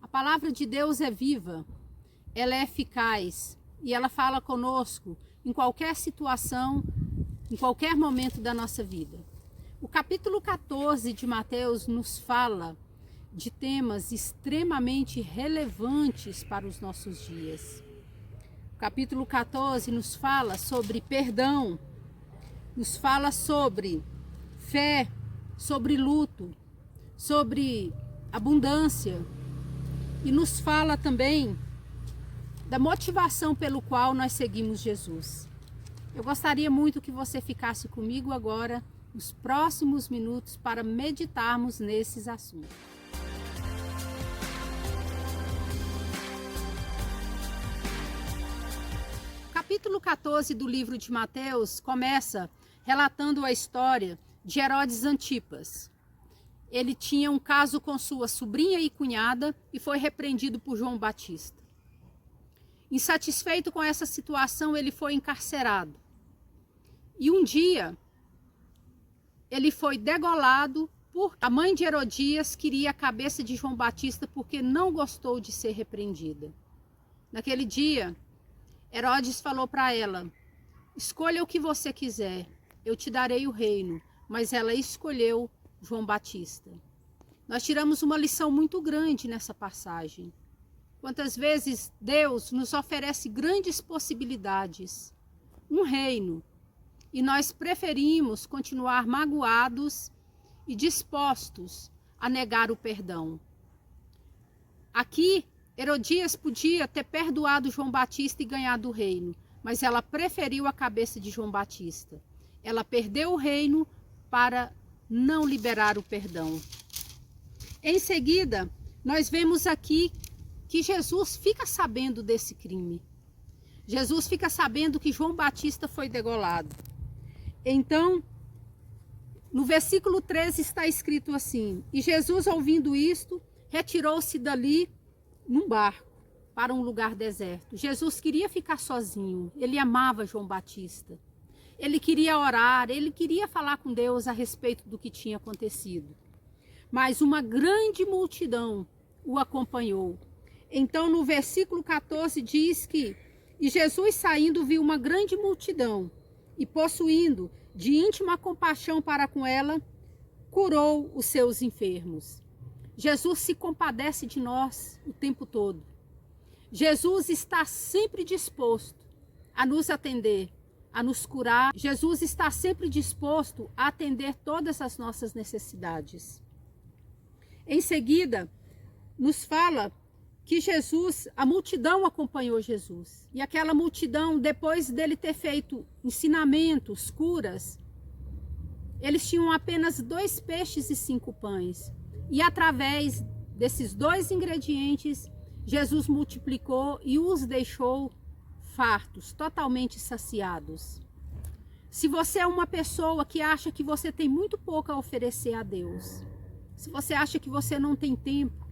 A palavra de Deus é viva, ela é eficaz e ela fala conosco em qualquer situação, em qualquer momento da nossa vida. O capítulo 14 de Mateus nos fala de temas extremamente relevantes para os nossos dias. O capítulo 14 nos fala sobre perdão, nos fala sobre fé, sobre luto, sobre abundância e nos fala também da motivação pelo qual nós seguimos Jesus. Eu gostaria muito que você ficasse comigo agora nos próximos minutos para meditarmos nesses assuntos. O capítulo 14 do livro de Mateus começa relatando a história de Herodes Antipas. Ele tinha um caso com sua sobrinha e cunhada e foi repreendido por João Batista. Insatisfeito com essa situação, ele foi encarcerado. E um dia, ele foi degolado porque a mãe de Herodias queria a cabeça de João Batista porque não gostou de ser repreendida. Naquele dia, Herodes falou para ela: escolha o que você quiser, eu te darei o reino. Mas ela escolheu João Batista. Nós tiramos uma lição muito grande nessa passagem. Quantas vezes Deus nos oferece grandes possibilidades, um reino, e nós preferimos continuar magoados e dispostos a negar o perdão. Aqui, Herodias podia ter perdoado João Batista e ganhado o reino, mas ela preferiu a cabeça de João Batista. Ela perdeu o reino para não liberar o perdão. Em seguida, nós vemos aqui que Jesus fica sabendo desse crime. Jesus fica sabendo que João Batista foi degolado. Então, no versículo 13 está escrito assim: e Jesus, ouvindo isto, retirou-se dali num barco para um lugar deserto. Jesus queria ficar sozinho, ele amava João Batista. Ele queria orar, ele queria falar com Deus a respeito do que tinha acontecido. Mas uma grande multidão o acompanhou. Então, no versículo 14 diz que: e Jesus, saindo, viu uma grande multidão, e possuindo de íntima compaixão para com ela, curou os seus enfermos. Jesus se compadece de nós o tempo todo. Jesus está sempre disposto a nos atender, a nos curar. Jesus está sempre disposto a atender todas as nossas necessidades. Em seguida, nos fala que Jesus, a multidão acompanhou Jesus. E aquela multidão, depois dele ter feito ensinamentos, curas, eles tinham apenas 2 peixes e 5 pães. E através desses 2 ingredientes, Jesus multiplicou e os deixou fartos, totalmente saciados. Se você é uma pessoa que acha que você tem muito pouco a oferecer a Deus, se você acha que você não tem tempo,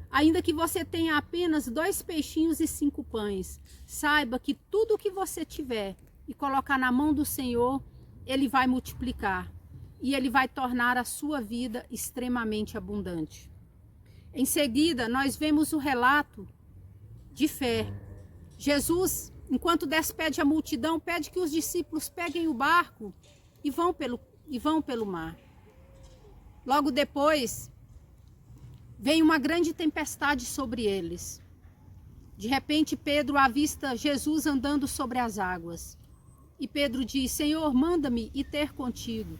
ainda que você tenha apenas 2 peixinhos e 5 pães, saiba que tudo o que você tiver e colocar na mão do Senhor, Ele vai multiplicar e Ele vai tornar a sua vida extremamente abundante. Em seguida, nós vemos o relato de fé. Jesus, enquanto despede a multidão, pede que os discípulos peguem o barco e vão pelo mar. Logo depois, vem uma grande tempestade sobre eles. De repente, Pedro avista Jesus andando sobre as águas. E Pedro diz: Senhor, manda-me ir ter contigo.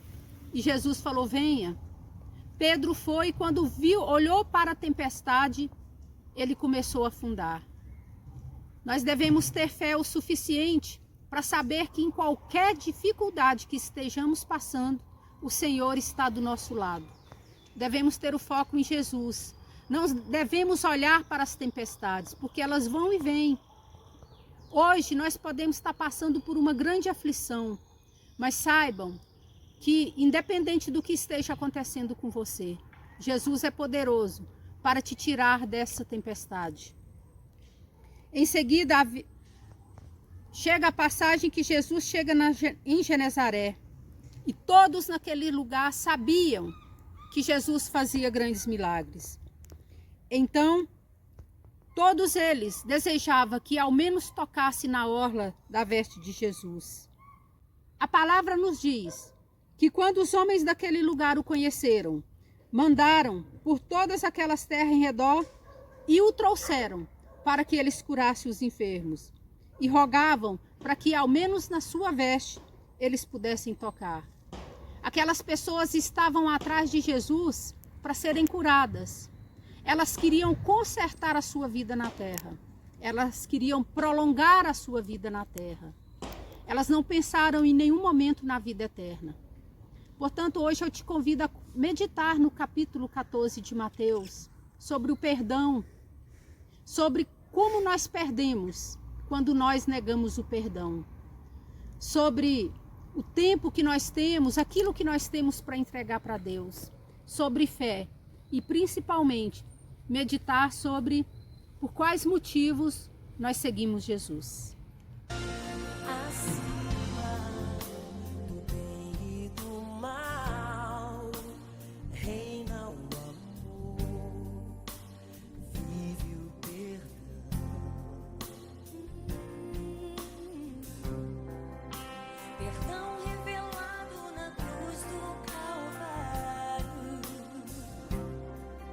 E Jesus falou: venha. Pedro foi e quando olhou para a tempestade, ele começou a afundar. Nós devemos ter fé o suficiente para saber que em qualquer dificuldade que estejamos passando, o Senhor está do nosso lado. Devemos ter o foco em Jesus. Não devemos olhar para as tempestades, porque elas vão e vêm. Hoje nós podemos estar passando por uma grande aflição, mas saibam que, independente do que esteja acontecendo com você, Jesus é poderoso para te tirar dessa tempestade. Em seguida, chega a passagem que Jesus chega em Genezaré. E todos naquele lugar sabiam que Jesus fazia grandes milagres. Então, Todos eles desejavam que ao menos tocasse na orla da veste de Jesus. A palavra nos diz que quando os homens daquele lugar o conheceram, mandaram por todas aquelas terras em redor e o trouxeram para que eles curassem os enfermos. E rogavam para que ao menos na sua veste eles pudessem tocar. Aquelas pessoas estavam atrás de Jesus para serem curadas. Elas queriam consertar a sua vida na terra. Elas queriam prolongar a sua vida na terra. Elas não pensaram em nenhum momento na vida eterna. Portanto, hoje eu te convido a meditar no capítulo 14 de Mateus, sobre o perdão, sobre como nós perdemos quando nós negamos o perdão, sobre o tempo que nós temos, aquilo que nós temos para entregar para Deus, sobre fé e principalmente meditar sobre por quais motivos nós seguimos Jesus.